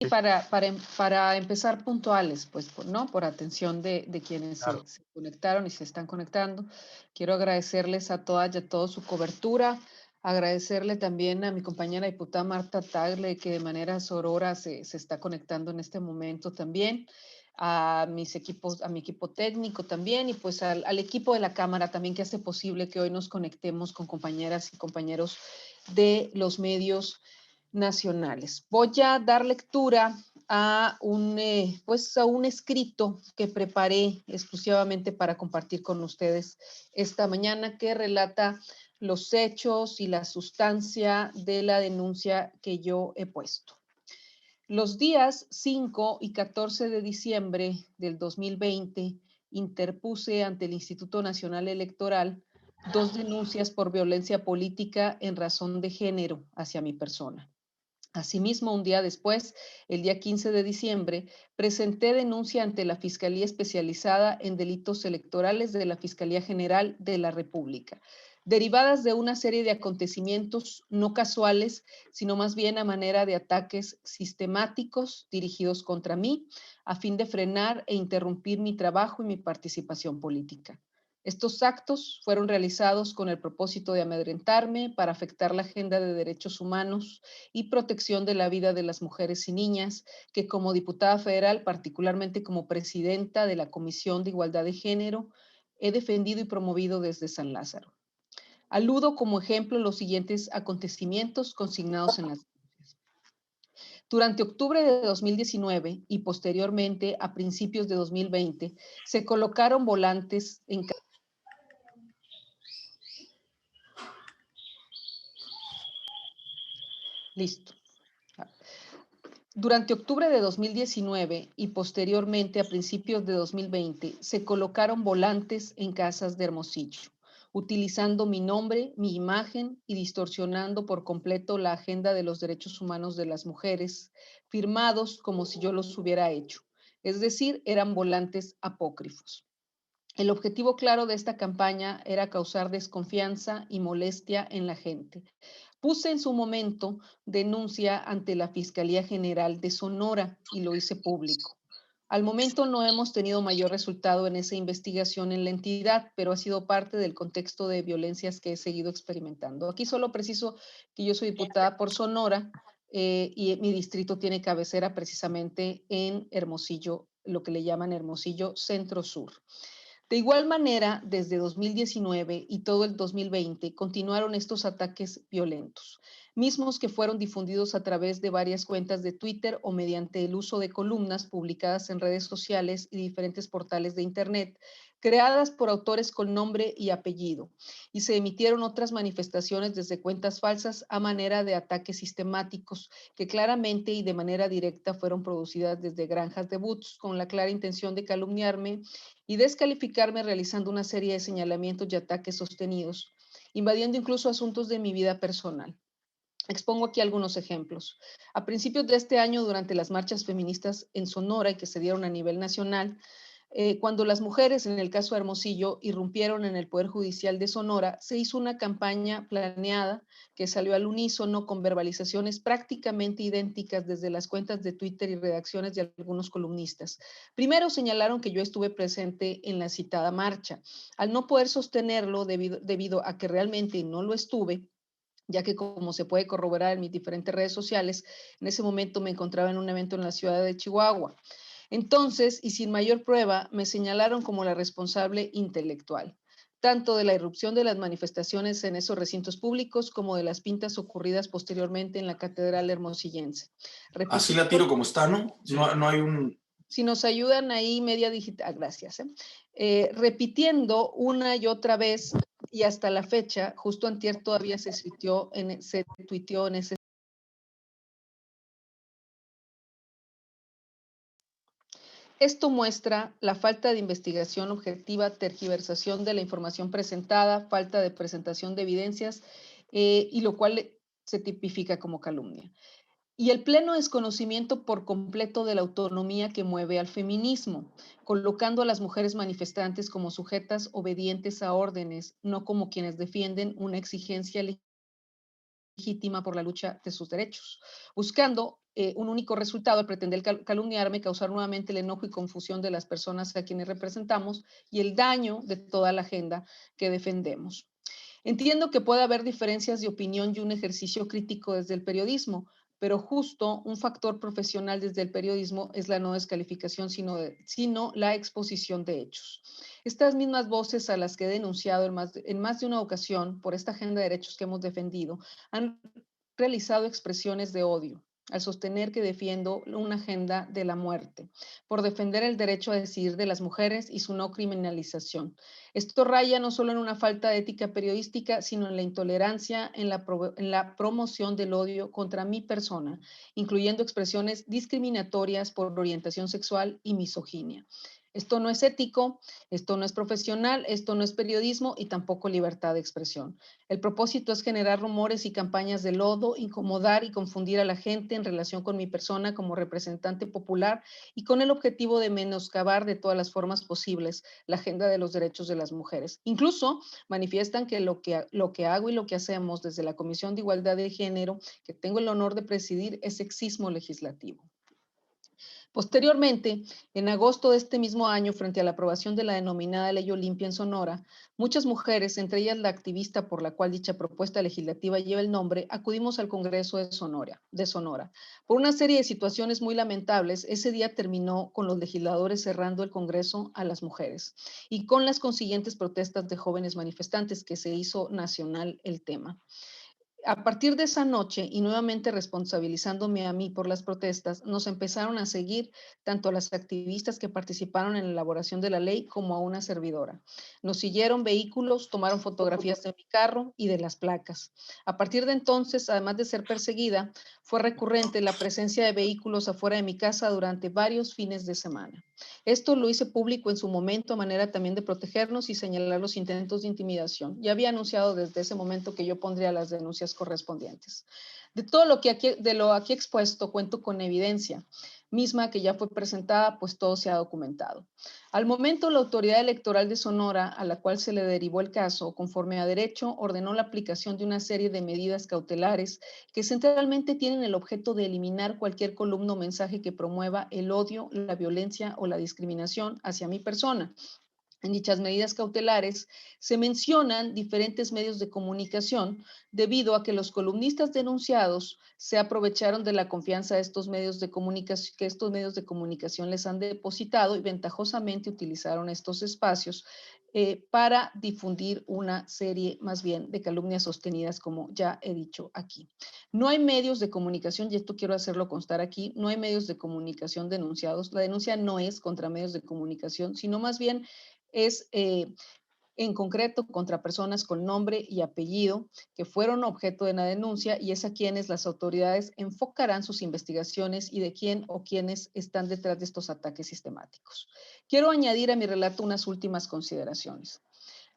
Y para empezar puntuales, pues, ¿no? Por atención de quienes Claro. se conectaron y se están conectando. Quiero agradecerles a todas y a todos su cobertura, agradecerle también a mi compañera diputada Marta Tagle, que de manera sorora se está conectando en este momento también, a mis equipos, a mi equipo técnico también, y pues al equipo de la Cámara también, que hace posible que hoy nos conectemos con compañeras y compañeros de los medios nacionales. Voy a dar lectura a a un escrito que preparé exclusivamente para compartir con ustedes esta mañana, que relata los hechos y la sustancia de la denuncia que yo he puesto. Los días 5 y 14 de diciembre del 2020 interpuse ante el Instituto Nacional Electoral 2 denuncias por violencia política en razón de género hacia mi persona. Asimismo, un día después, el día 15 de diciembre, presenté denuncia ante la Fiscalía Especializada en Delitos Electorales de la Fiscalía General de la República, derivadas de una serie de acontecimientos no casuales, sino más bien a manera de ataques sistemáticos dirigidos contra mí, a fin de frenar e interrumpir mi trabajo y mi participación política. Estos actos fueron realizados con el propósito de amedrentarme para afectar la agenda de derechos humanos y protección de la vida de las mujeres y niñas, que como diputada federal, particularmente como presidenta de la Comisión de Igualdad de Género, he defendido y promovido desde San Lázaro. Aludo como ejemplo los siguientes acontecimientos consignados en las. Durante octubre de 2019 y posteriormente a principios de 2020, se colocaron volantes en. Listo. Durante octubre de 2019 y posteriormente a principios de 2020, se colocaron volantes en casas de Hermosillo, utilizando mi nombre, mi imagen y distorsionando por completo la agenda de los derechos humanos de las mujeres, firmados como si yo los hubiera hecho. Es decir, eran volantes apócrifos. El objetivo claro de esta campaña era causar desconfianza y molestia en la gente. Puse en su momento denuncia ante la Fiscalía General de Sonora y lo hice público. Al momento no hemos tenido mayor resultado en esa investigación en la entidad, pero ha sido parte del contexto de violencias que he seguido experimentando. Aquí solo preciso que yo soy diputada por Sonora y mi distrito tiene cabecera precisamente en Hermosillo, lo que le llaman Hermosillo Centro Sur. De igual manera, desde 2019 y todo el 2020 continuaron estos ataques violentos, mismos que fueron difundidos a través de varias cuentas de Twitter o mediante el uso de columnas publicadas en redes sociales y diferentes portales de Internet, creadas por autores con nombre y apellido, y se emitieron otras manifestaciones desde cuentas falsas a manera de ataques sistemáticos que claramente y de manera directa fueron producidas desde granjas de bots con la clara intención de calumniarme y descalificarme realizando una serie de señalamientos y ataques sostenidos, invadiendo incluso asuntos de mi vida personal. Expongo aquí algunos ejemplos. A principios de este año, durante las marchas feministas en Sonora y que se dieron a nivel nacional, cuando las mujeres, en el caso de Hermosillo, irrumpieron en el Poder Judicial de Sonora, se hizo una campaña planeada que salió al unísono con verbalizaciones prácticamente idénticas desde las cuentas de Twitter y redacciones de algunos columnistas. Primero señalaron que yo estuve presente en la citada marcha. Al no poder sostenerlo debido a que realmente no lo estuve, ya que como se puede corroborar en mis diferentes redes sociales, en ese momento me encontraba en un evento en la ciudad de Chihuahua. Entonces, y sin mayor prueba, me señalaron como la responsable intelectual, tanto de la irrupción de las manifestaciones en esos recintos públicos como de las pintas ocurridas posteriormente en la Catedral Hermosillense. Así la Repitiendo, tiro como está, ¿no? Sí. No, no hay un... si nos ayudan ahí, media digital, gracias. Repitiendo una y otra vez y hasta la fecha, justo antier todavía se tuiteó en ese. Esto muestra la falta de investigación objetiva, tergiversación de la información presentada, falta de presentación de evidencias y lo cual se tipifica como calumnia. Y el pleno desconocimiento por completo de la autonomía que mueve al feminismo, colocando a las mujeres manifestantes como sujetas obedientes a órdenes, no como quienes defienden una exigencia legítima por la lucha de sus derechos, buscando un único resultado al pretender calumniarme, causar nuevamente el enojo y confusión de las personas a quienes representamos y el daño de toda la agenda que defendemos. Entiendo que puede haber diferencias de opinión y un ejercicio crítico desde el periodismo, pero justo un factor profesional desde el periodismo es la no descalificación, sino la exposición de hechos. Estas mismas voces a las que he denunciado en más de una ocasión por esta agenda de derechos que hemos defendido han realizado expresiones de odio al sostener que defiendo una agenda de la muerte, por defender el derecho a decidir de las mujeres y su no criminalización. Esto raya no solo en una falta de ética periodística, sino en la intolerancia, en la promoción del odio contra mi persona, incluyendo expresiones discriminatorias por orientación sexual y misoginia. Esto no es ético, esto no es profesional, esto no es periodismo y tampoco libertad de expresión. El propósito es generar rumores y campañas de lodo, incomodar y confundir a la gente en relación con mi persona como representante popular y con el objetivo de menoscabar de todas las formas posibles la agenda de los derechos de las mujeres. Incluso manifiestan que lo que hago y lo que hacemos desde la Comisión de Igualdad de Género, que tengo el honor de presidir, es sexismo legislativo. Posteriormente, en agosto de este mismo año, frente a la aprobación de la denominada Ley Olimpia en Sonora, muchas mujeres, entre ellas la activista por la cual dicha propuesta legislativa lleva el nombre, acudimos al Congreso de Sonora. Por una serie de situaciones muy lamentables, ese día terminó con los legisladores cerrando el Congreso a las mujeres y con las consiguientes protestas de jóvenes manifestantes que se hizo nacional el tema. A partir de esa noche, y nuevamente responsabilizándome a mí por las protestas, nos empezaron a seguir tanto a las activistas que participaron en la elaboración de la ley como a una servidora. Nos siguieron vehículos, tomaron fotografías de mi carro y de las placas. A partir de entonces, además de ser perseguida, fue recurrente la presencia de vehículos afuera de mi casa durante varios fines de semana. Esto lo hice público en su momento a manera también de protegernos y señalar los intentos de intimidación. Ya había anunciado desde ese momento que yo pondría las denuncias correspondientes. De lo aquí expuesto, cuento con evidencia misma que ya fue presentada, pues todo se ha documentado. Al momento, la autoridad electoral de Sonora, a la cual se le derivó el caso, conforme a derecho, ordenó la aplicación de una serie de medidas cautelares que centralmente tienen el objeto de eliminar cualquier columna o mensaje que promueva el odio, la violencia o la discriminación hacia mi persona. En dichas medidas cautelares se mencionan diferentes medios de comunicación debido a que los columnistas denunciados se aprovecharon de la confianza de estos medios de comunicación, que estos medios de comunicación les han depositado y ventajosamente utilizaron estos espacios para difundir una serie más bien de calumnias sostenidas, como ya he dicho aquí. No hay medios de comunicación, y esto quiero hacerlo constar aquí, no hay medios de comunicación denunciados. La denuncia no es contra medios de comunicación, sino más bien es en concreto contra personas con nombre y apellido que fueron objeto de la denuncia y es a quienes las autoridades enfocarán sus investigaciones y de quién o quiénes están detrás de estos ataques sistemáticos. Quiero añadir a mi relato unas últimas consideraciones.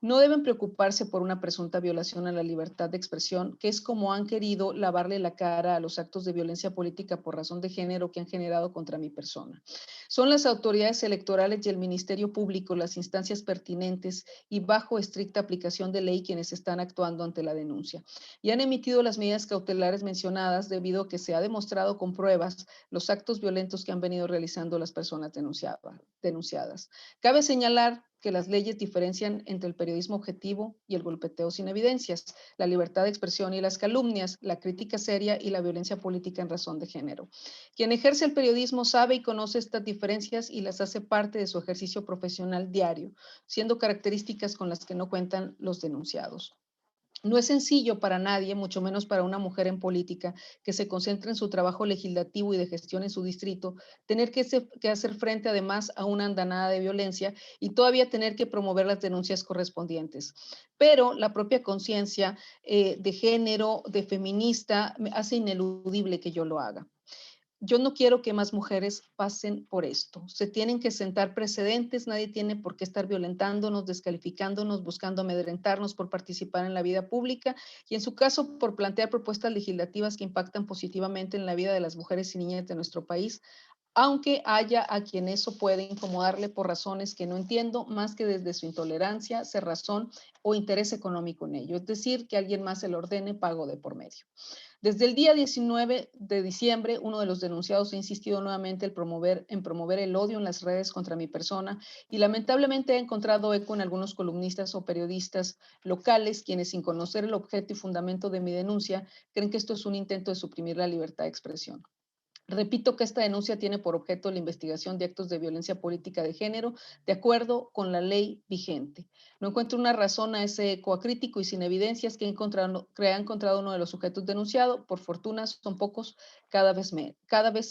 No deben preocuparse por una presunta violación a la libertad de expresión, que es como han querido lavarle la cara a los actos de violencia política por razón de género que han generado contra mi persona. Son las autoridades electorales y el Ministerio Público las instancias pertinentes y bajo estricta aplicación de ley quienes están actuando ante la denuncia. Y han emitido las medidas cautelares mencionadas debido a que se ha demostrado con pruebas los actos violentos que han venido realizando las personas denunciadas. Cabe señalar que las leyes diferencian entre el periodismo objetivo y el golpeteo sin evidencias, la libertad de expresión y las calumnias, la crítica seria y la violencia política en razón de género. Quien ejerce el periodismo sabe y conoce estas diferencias y las hace parte de su ejercicio profesional diario, siendo características con las que no cuentan los denunciados. No es sencillo para nadie, mucho menos para una mujer en política que se concentra en su trabajo legislativo y de gestión en su distrito, tener que hacer frente además a una andanada de violencia y todavía tener que promover las denuncias correspondientes. Pero la propia conciencia de género, de feminista, me hace ineludible que yo lo haga. Yo no quiero que más mujeres pasen por esto. Se tienen que sentar precedentes, nadie tiene por qué estar violentándonos, descalificándonos, buscando amedrentarnos por participar en la vida pública y en su caso por plantear propuestas legislativas que impactan positivamente en la vida de las mujeres y niñas de nuestro país aunque haya a quien eso puede incomodarle por razones que no entiendo, más que desde su intolerancia, cerrazón o interés económico en ello. Es decir, que alguien más se lo ordene pago de por medio. Desde el día 19 de diciembre, uno de los denunciados ha insistido nuevamente en promover el odio en las redes contra mi persona y lamentablemente ha encontrado eco en algunos columnistas o periodistas locales, quienes sin conocer el objeto y fundamento de mi denuncia, creen que esto es un intento de suprimir la libertad de expresión. Repito que esta denuncia tiene por objeto la investigación de actos de violencia política de género de acuerdo con la ley vigente. No encuentro una razón a ese eco acrítico y sin evidencias que ha encontrado uno de los sujetos denunciado. Por fortuna son pocos, cada vez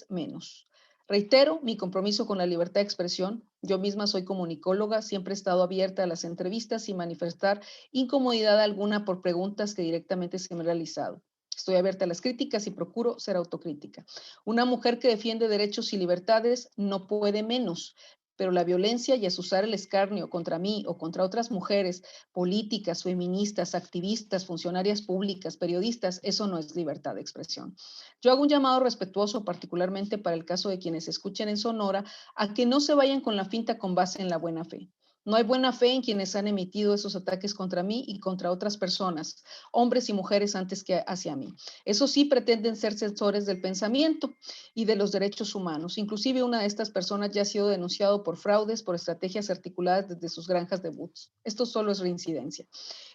menos. Reitero mi compromiso con la libertad de expresión. Yo misma soy comunicóloga, siempre he estado abierta a las entrevistas sin manifestar incomodidad alguna por preguntas que directamente se me han realizado. Estoy abierta a las críticas y procuro ser autocrítica. Una mujer que defiende derechos y libertades no puede menos, pero la violencia y asusar el escarnio contra mí o contra otras mujeres, políticas, feministas, activistas, funcionarias públicas, periodistas, eso no es libertad de expresión. Yo hago un llamado respetuoso, particularmente para el caso de quienes escuchen en Sonora, a que no se vayan con la finta con base en la buena fe. No hay buena fe en quienes han emitido esos ataques contra mí y contra otras personas, hombres y mujeres antes que hacia mí. Eso sí, pretenden ser censores del pensamiento y de los derechos humanos. Inclusive una de estas personas ya ha sido denunciado por fraudes, por estrategias articuladas desde sus granjas de bots. Esto solo es reincidencia.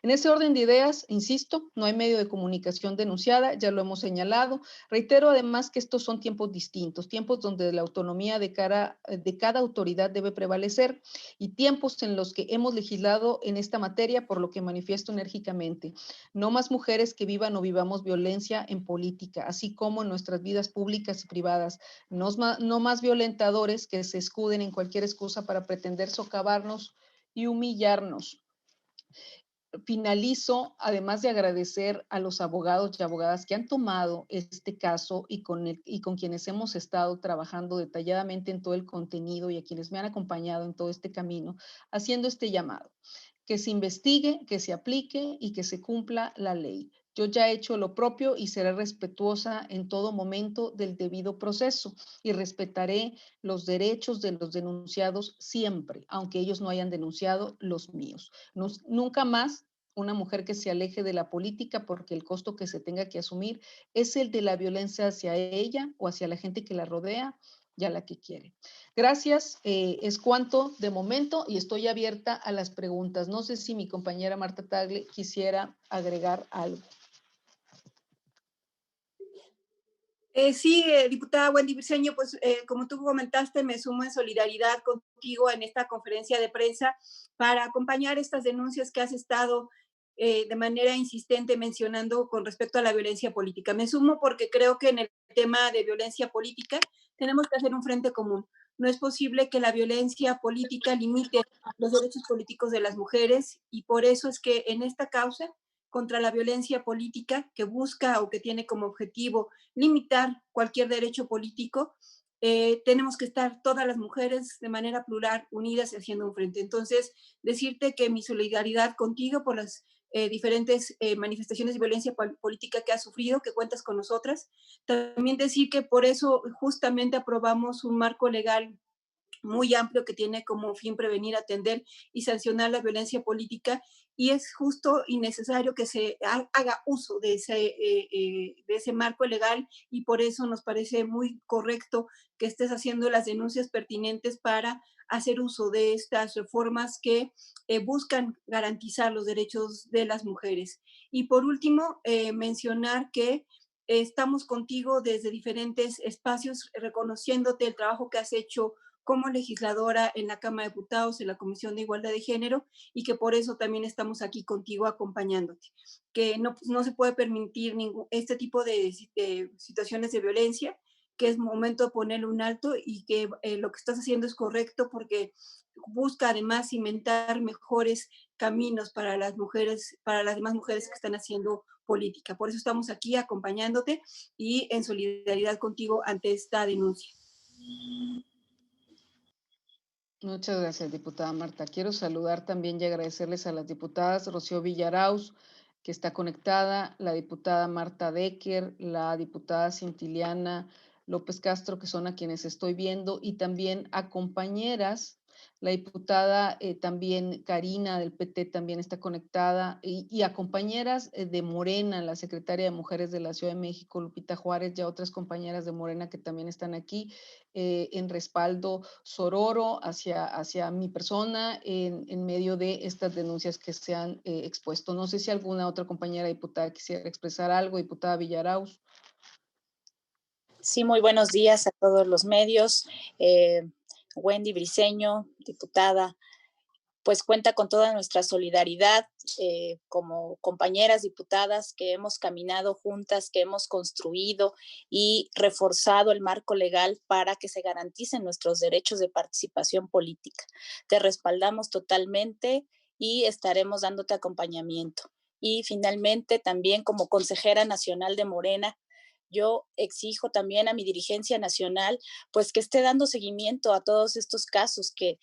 En ese orden de ideas, insisto, no hay medio de comunicación denunciada, ya lo hemos señalado. Reitero además que estos son tiempos distintos, tiempos donde la autonomía de cada autoridad debe prevalecer y tiempos en los que hemos legislado en esta materia, por lo que manifiesto enérgicamente. No más mujeres que vivan o vivamos violencia en política, así como en nuestras vidas públicas y privadas. No más violentadores que se escuden en cualquier excusa para pretender socavarnos y humillarnos. Finalizo, además de agradecer a los abogados y abogadas que han tomado este caso y con quienes hemos estado trabajando detalladamente en todo el contenido y a quienes me han acompañado en todo este camino, haciendo este llamado, que se investigue, que se aplique y que se cumpla la ley. Yo ya he hecho lo propio y seré respetuosa en todo momento del debido proceso y respetaré los derechos de los denunciados siempre, aunque ellos no hayan denunciado los míos. Nunca más una mujer que se aleje de la política porque el costo que se tenga que asumir es el de la violencia hacia ella o hacia la gente que la rodea y a la que quiere. Gracias, es cuanto de momento y estoy abierta a las preguntas. No sé si mi compañera Marta Tagle quisiera agregar algo. Sí, diputada Wendy Briceño, pues como tú comentaste, me sumo en solidaridad contigo en esta conferencia de prensa para acompañar estas denuncias que has estado de manera insistente mencionando con respecto a la violencia política. Me sumo porque creo que en el tema de violencia política tenemos que hacer un frente común. No es posible que la violencia política limite los derechos políticos de las mujeres y por eso es que en esta causa contra la violencia política que busca o que tiene como objetivo limitar cualquier derecho político, tenemos que estar todas las mujeres de manera plural, unidas y haciendo un frente. Entonces, decirte que mi solidaridad contigo por las diferentes manifestaciones de violencia política que has sufrido, que cuentas con nosotras. También decir que por eso justamente aprobamos un marco legal muy amplio que tiene como fin prevenir, atender y sancionar la violencia política y es justo y necesario que se haga uso de ese marco legal y por eso nos parece muy correcto que estés haciendo las denuncias pertinentes para hacer uso de estas reformas que buscan garantizar los derechos de las mujeres. Y por último, mencionar que estamos contigo desde diferentes espacios, reconociéndote el trabajo que has hecho como legisladora en la Cámara de Diputados, en la Comisión de Igualdad de Género, y que por eso también estamos aquí contigo acompañándote. Que no se puede permitir este tipo de situaciones de violencia, que es momento de ponerle un alto y que lo que estás haciendo es correcto porque busca además cimentar mejores caminos para las mujeres, para las demás mujeres que están haciendo política. Por eso estamos aquí acompañándote y en solidaridad contigo ante esta denuncia. Muchas gracias, diputada Marta. Quiero saludar también y agradecerles a las diputadas Rocío Villaraus, que está conectada, la diputada Marta Decker, la diputada Cintiliana López Castro, que son a quienes estoy viendo, y también a compañeras. La diputada también Karina del PT también está conectada, y a compañeras de Morena, la secretaria de Mujeres de la Ciudad de México, Lupita Juárez, y a otras compañeras de Morena que también están aquí en respaldo sororo hacia mi persona en medio de estas denuncias que se han expuesto. No sé si alguna otra compañera diputada quisiera expresar algo, diputada Villarauz. Sí, muy buenos días a todos los medios. Wendy Briceño, diputada, pues cuenta con toda nuestra solidaridad como compañeras diputadas que hemos caminado juntas, que hemos construido y reforzado el marco legal para que se garanticen nuestros derechos de participación política. Te respaldamos totalmente y estaremos dándote acompañamiento. Y finalmente, también como consejera nacional de Morena, yo exijo también a mi dirigencia nacional, pues que esté dando seguimiento a todos estos casos que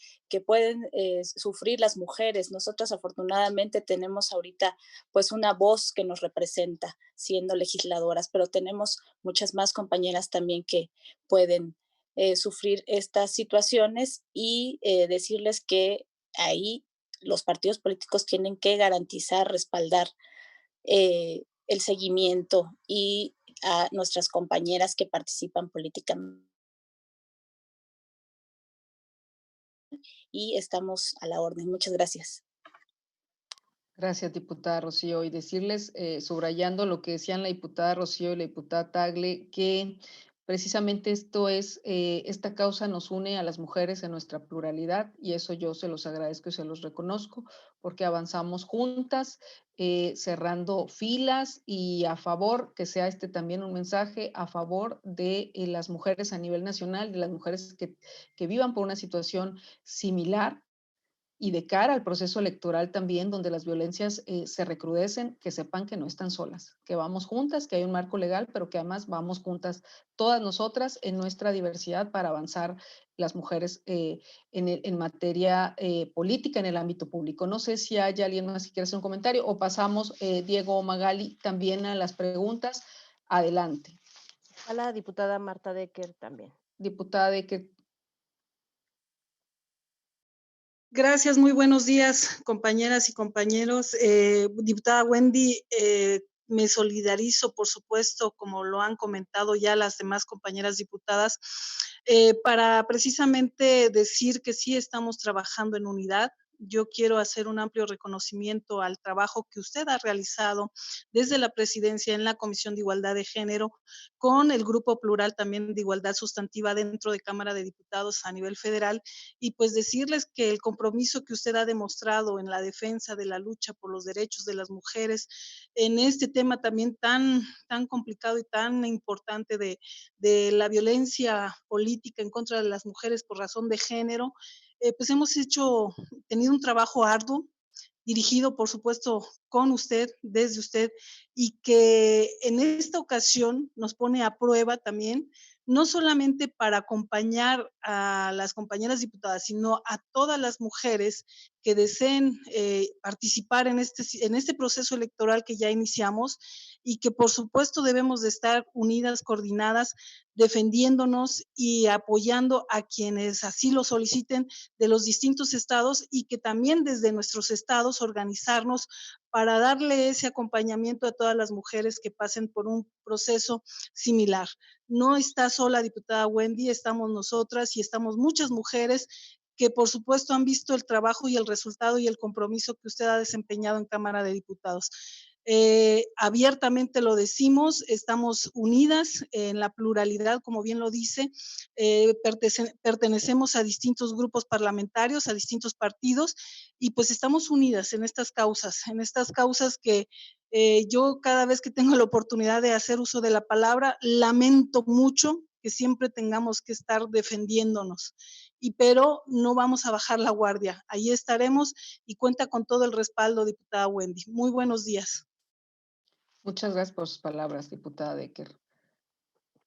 pueden sufrir las mujeres. Nosotras afortunadamente tenemos ahorita pues una voz que nos representa siendo legisladoras, pero tenemos muchas más compañeras también que pueden sufrir estas situaciones y decirles que ahí los partidos políticos tienen que garantizar, respaldar el seguimiento y a nuestras compañeras que participan políticamente. Y estamos a la orden. Muchas gracias. Gracias, diputada Rocío. Y decirles, subrayando lo que decían la diputada Rocío y la diputada Tagle, que precisamente esta causa nos une a las mujeres en nuestra pluralidad, y eso yo se los agradezco y se los reconozco, porque avanzamos juntas, cerrando filas, y a favor, que sea también un mensaje a favor de las mujeres a nivel nacional, de las mujeres que vivan por una situación similar, y de cara al proceso electoral también, donde las violencias se recrudecen, que sepan que no están solas, que vamos juntas, que hay un marco legal, pero que además vamos juntas todas nosotras en nuestra diversidad para avanzar las mujeres en materia política en el ámbito público. No sé si hay alguien más que quiera hacer un comentario, o pasamos, Diego o Magali, también a las preguntas. Adelante. A la diputada Marta Decker también. Diputada Decker. Gracias, muy buenos días, compañeras y compañeros. Diputada Wendy, me solidarizo, por supuesto, como lo han comentado ya las demás compañeras diputadas, para precisamente decir que sí estamos trabajando en unidad. Yo quiero hacer un amplio reconocimiento al trabajo que usted ha realizado desde la presidencia en la Comisión de Igualdad de Género, con el Grupo Plural también de Igualdad Sustantiva dentro de Cámara de Diputados a nivel federal, y pues decirles que el compromiso que usted ha demostrado en la defensa de la lucha por los derechos de las mujeres en este tema también tan complicado y tan importante de la violencia política en contra de las mujeres por razón de género, pues hemos tenido un trabajo arduo, dirigido, por supuesto, con usted, desde usted, y que en esta ocasión nos pone a prueba también, no solamente para acompañar a las compañeras diputadas, sino a todas las mujeres que deseen participar en este proceso electoral que ya iniciamos, y que por supuesto debemos de estar unidas, coordinadas, defendiéndonos y apoyando a quienes así lo soliciten de los distintos estados, y que también desde nuestros estados organizarnos para darle ese acompañamiento a todas las mujeres que pasen por un proceso similar. No está sola, diputada Wendy, estamos nosotras y estamos muchas mujeres que por supuesto han visto el trabajo y el resultado y el compromiso que usted ha desempeñado en Cámara de Diputados. Abiertamente lo decimos, estamos unidas en la pluralidad, como bien lo dice, pertenecemos a distintos grupos parlamentarios, a distintos partidos, y pues estamos unidas en estas causas que yo cada vez que tengo la oportunidad de hacer uso de la palabra, lamento mucho que siempre tengamos que estar defendiéndonos, pero no vamos a bajar la guardia, ahí estaremos, y cuenta con todo el respaldo, diputada Wendy. Muy buenos días. Muchas gracias por sus palabras, diputada Decker.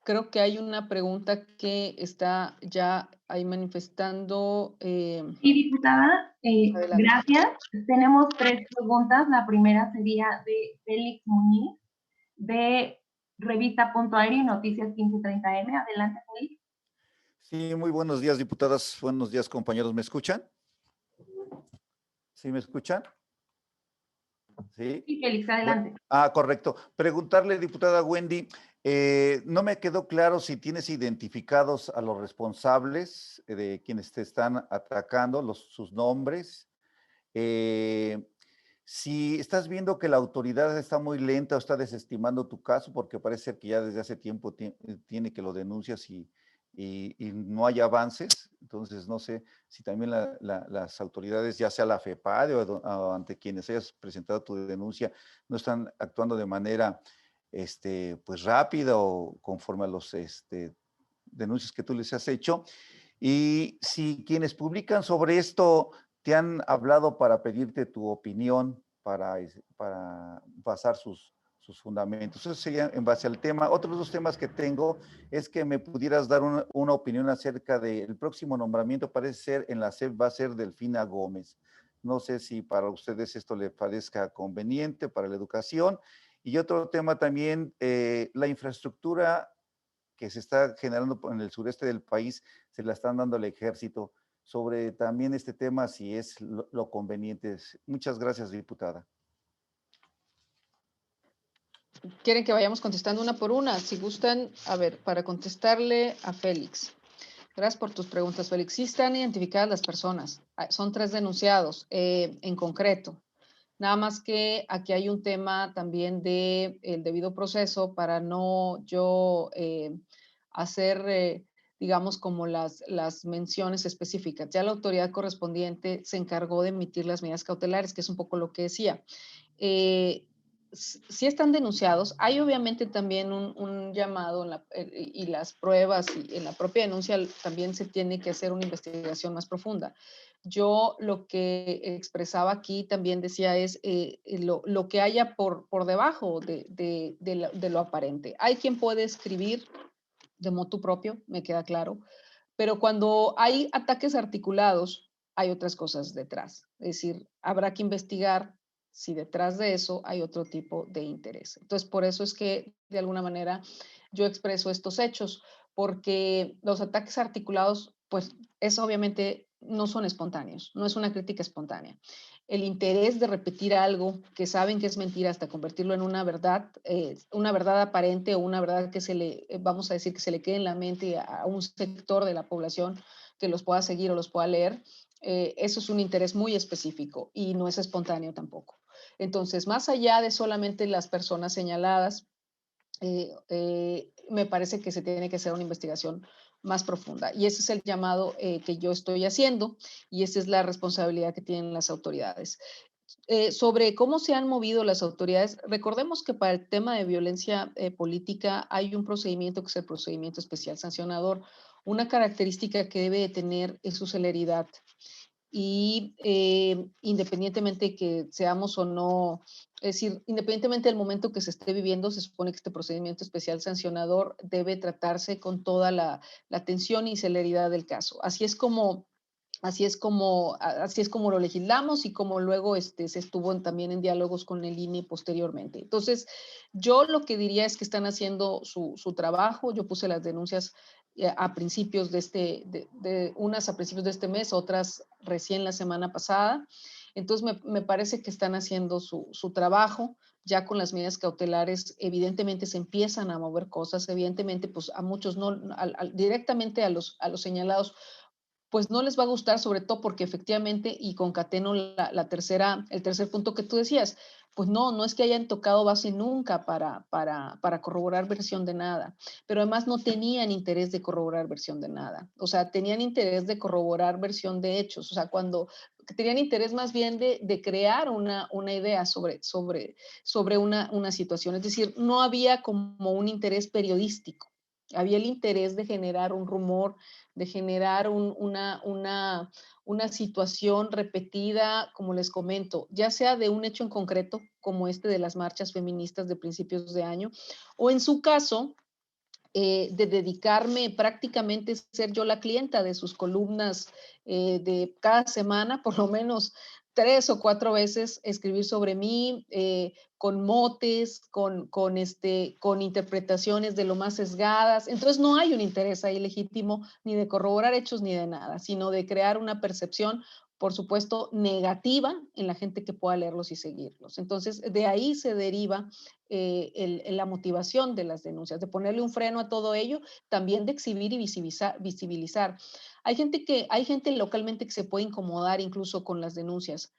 Creo que hay una pregunta que está ya ahí manifestando. Sí, diputada, gracias. Tenemos 3 preguntas. La primera sería de Félix Muñiz, de Revista.aire y Noticias 1530M. Adelante, Félix. Sí, muy buenos días, diputadas. Buenos días, compañeros. ¿Me escuchan? ¿Sí me escuchan? Sí. Sí, Félix, adelante. Correcto. Preguntarle, diputada Wendy, no me quedó claro si tienes identificados a los responsables de quienes te están atacando, sus nombres. Si estás viendo que la autoridad está muy lenta o está desestimando tu caso, porque parece ser que ya desde hace tiempo tiene que lo denuncias y no hay avances, entonces no sé si también las autoridades, ya sea la FEPADE o ante quienes hayas presentado tu denuncia, no están actuando de manera pues rápida o conforme a los denuncias que tú les has hecho. Y si quienes publican sobre esto te han hablado para pedirte tu opinión, para basar sus fundamentos. Eso sería en base al tema. Otros dos temas que tengo es que me pudieras dar una opinión acerca del próximo nombramiento. Parece ser en la SEP va a ser Delfina Gómez. No sé si para ustedes esto le parezca conveniente para la educación. Y otro tema también, la infraestructura que se está generando en el sureste del país, se la están dando al ejército. Sobre también este tema, si es lo conveniente. Muchas gracias, diputada. ¿Quieren que vayamos contestando una por una? Si gustan, a ver, para contestarle a Félix. Gracias por tus preguntas, Félix. Sí están identificadas las personas. Son 3 denunciados en concreto. Nada más que aquí hay un tema también del debido proceso para no yo hacer, digamos, como las menciones específicas. Ya la autoridad correspondiente se encargó de emitir las medidas cautelares, que es un poco lo que decía. Sí están denunciados. Hay obviamente también un llamado y las pruebas y en la propia denuncia también se tiene que hacer una investigación más profunda. Yo lo que expresaba aquí también decía es lo que haya por debajo de lo aparente. Hay quien puede escribir de motu propio, me queda claro, pero cuando hay ataques articulados, hay otras cosas detrás. Es decir, habrá que investigar si detrás de eso hay otro tipo de interés. Entonces, por eso es que de alguna manera yo expreso estos hechos, porque los ataques articulados, pues es obviamente no son espontáneos, no es una crítica espontánea. El interés de repetir algo que saben que es mentira hasta convertirlo en una verdad aparente o una verdad que vamos a decir, que se le quede en la mente a un sector de la población que los pueda seguir o los pueda leer, eso es un interés muy específico y no es espontáneo tampoco. Entonces, más allá de solamente las personas señaladas, me parece que se tiene que hacer una investigación más profunda. Y ese es el llamado que yo estoy haciendo y esa es la responsabilidad que tienen las autoridades. Sobre cómo se han movido las autoridades, recordemos que para el tema de violencia política hay un procedimiento que es el procedimiento especial sancionador. Una característica que debe de tener es su celeridad. Y independientemente que seamos o no, es decir, independientemente del momento que se esté viviendo, se supone que este procedimiento especial sancionador debe tratarse con toda la atención y celeridad del caso. Así es como lo legislamos y como luego se estuvo también en diálogos con el INE posteriormente. Entonces, yo lo que diría es que están haciendo su trabajo. Yo puse las denuncias a principios unas a principios de este mes, otras recién la semana pasada. Entonces, me parece que están haciendo su trabajo. Ya con las medidas cautelares, evidentemente se empiezan a mover cosas, evidentemente, pues a muchos no, directamente a los señalados, pues no les va a gustar, sobre todo porque efectivamente, y concateno el tercer punto que tú decías, pues no es que hayan tocado base nunca para corroborar versión de nada, pero además no tenían interés de corroborar versión de nada, o sea, tenían interés de corroborar versión de hechos, o sea, tenían interés más bien de crear una idea sobre una situación, es decir, no había como un interés periodístico, había el interés de generar un rumor, de generar una situación repetida, como les comento, ya sea de un hecho en concreto, como de las marchas feministas de principios de año, o en su caso, de dedicarme prácticamente a ser yo la clienta de sus columnas de cada semana, por lo menos 3 o 4 veces escribir sobre mí, con motes, con interpretaciones de lo más sesgadas. Entonces no hay un interés ahí legítimo ni de corroborar hechos ni de nada, sino de crear una percepción, por supuesto, negativa en la gente que pueda leerlos y seguirlos. Entonces, de ahí se deriva la motivación de las denuncias, de ponerle un freno a todo ello, también de exhibir y visibilizar. Hay gente localmente que se puede incomodar incluso con las denuncias.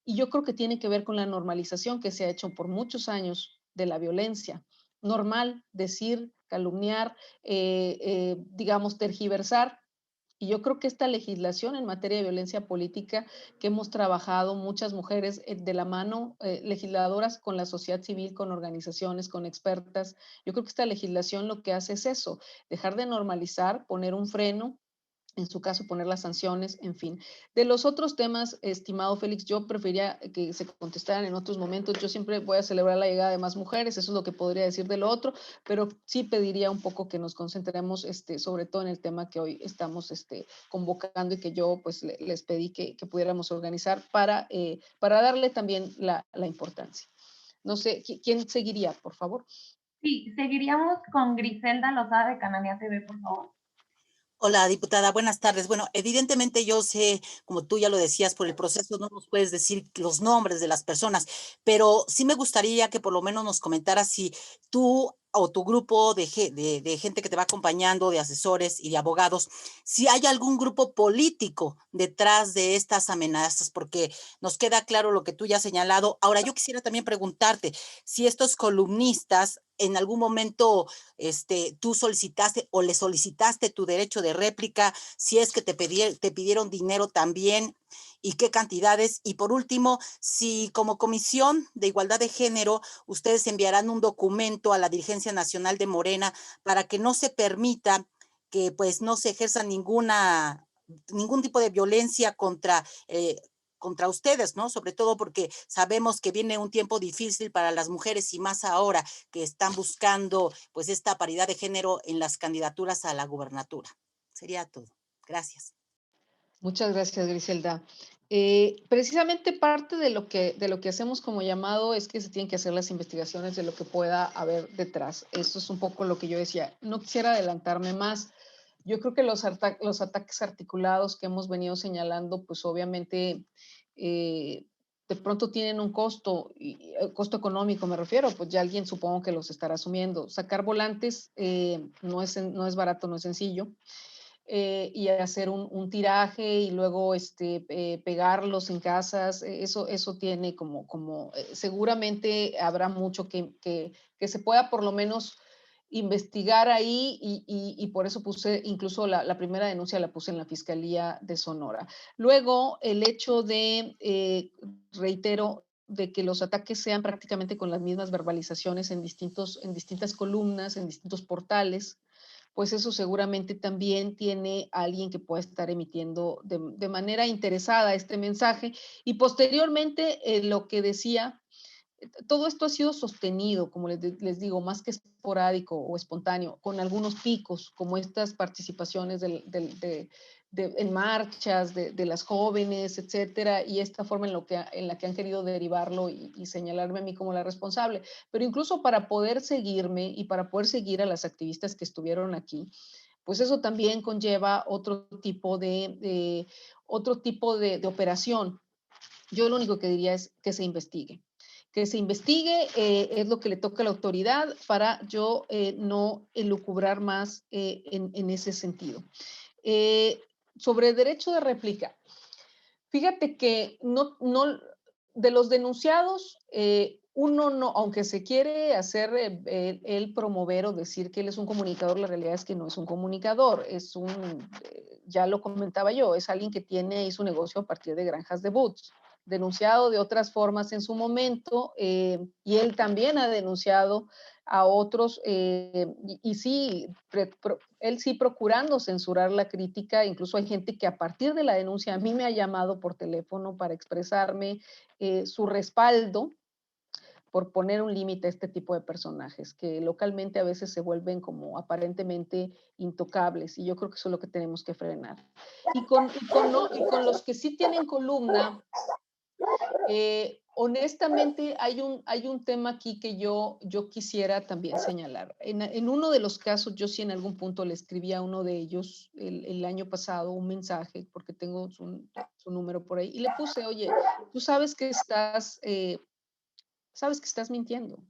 Y yo creo que tiene que ver con la normalización que se ha hecho por muchos años de la violencia. Normal decir, calumniar, digamos, tergiversar. Y yo creo que esta legislación en materia de violencia política que hemos trabajado muchas mujeres de la mano, legisladoras con la sociedad civil, con organizaciones, con expertas, yo creo que esta legislación lo que hace es eso, dejar de normalizar, poner un freno, en su caso poner las sanciones, en fin. De los otros temas, estimado Félix, yo preferiría que se contestaran en otros momentos. Yo siempre voy a celebrar la llegada de más mujeres, eso es lo que podría decir de lo otro, pero sí pediría un poco que nos concentremos sobre todo en el tema que hoy estamos convocando y que yo pues les pedí que pudiéramos organizar para darle también la importancia. No sé, ¿quién seguiría, por favor? Sí, seguiríamos con Griselda Lozada de Cananea TV, por favor. Hola, diputada, buenas tardes. Bueno, evidentemente yo sé, como tú ya lo decías, por el proceso no nos puedes decir los nombres de las personas, pero sí me gustaría que por lo menos nos comentaras si tú o tu grupo de gente que te va acompañando, de asesores y de abogados, si hay algún grupo político detrás de estas amenazas, porque nos queda claro lo que tú ya has señalado. Ahora, yo quisiera también preguntarte si estos columnistas en algún momento tú solicitaste o le solicitaste tu derecho de réplica, si es que te pidieron dinero también y qué cantidades. Y por último, si como Comisión de Igualdad de Género ustedes enviarán un documento a la Dirigencia Nacional de Morena para que no se permita que pues no se ejerza ningún tipo de violencia contra ustedes, ¿no? Sobre todo porque sabemos que viene un tiempo difícil para las mujeres y más ahora que están buscando pues esta paridad de género en las candidaturas a la gubernatura. Sería todo. Gracias. Muchas gracias, Griselda. Precisamente parte de lo que hacemos como llamado es que se tienen que hacer las investigaciones de lo que pueda haber detrás. Eso es un poco lo que yo decía. No quisiera adelantarme más. Yo creo que los ataques articulados que hemos venido señalando, pues obviamente de pronto tienen un costo, costo económico me refiero, pues ya alguien supongo que los estará asumiendo. Sacar volantes no es barato, no es sencillo. Y hacer un tiraje y luego pegarlos en casas, eso tiene seguramente habrá mucho que se pueda por lo menos investigar ahí y por eso puse incluso la primera denuncia la puse en la Fiscalía de Sonora. Luego el hecho de, reitero, de que los ataques sean prácticamente con las mismas verbalizaciones en distintas columnas, en distintos portales, pues eso seguramente también tiene alguien que pueda estar emitiendo de manera interesada este mensaje. Y posteriormente, lo que decía, todo esto ha sido sostenido, como les digo, más que esporádico o espontáneo, con algunos picos, como estas participaciones en marchas de las jóvenes, etcétera, y esta forma en la que han querido derivarlo y señalarme a mí como la responsable. Pero incluso para poder seguirme y para poder seguir a las activistas que estuvieron aquí, pues eso también conlleva otro tipo de operación. Yo lo único que diría es que se investigue. Que se investigue es lo que le toca a la autoridad para yo no elucubrar más en ese sentido. Sobre derecho de réplica, fíjate que no de los denunciados, uno no, aunque se quiere hacer él promover o decir que él es un comunicador, la realidad es que no es un comunicador, ya lo comentaba yo, es alguien que hizo un negocio a partir de granjas de boots, denunciado de otras formas en su momento, y él también ha denunciado a otros, y sí, él sí procurando censurar la crítica, incluso hay gente que a partir de la denuncia a mí me ha llamado por teléfono para expresarme su respaldo por poner un límite a este tipo de personajes, que localmente a veces se vuelven como aparentemente intocables, y yo creo que eso es lo que tenemos que frenar. Y con los que sí tienen columna, Honestamente, hay un tema aquí que yo quisiera también señalar. En uno de los casos, yo sí en algún punto le escribí a uno de ellos el año pasado un mensaje, porque tengo su número por ahí, y le puse, oye, tú sabes que estás mintiendo.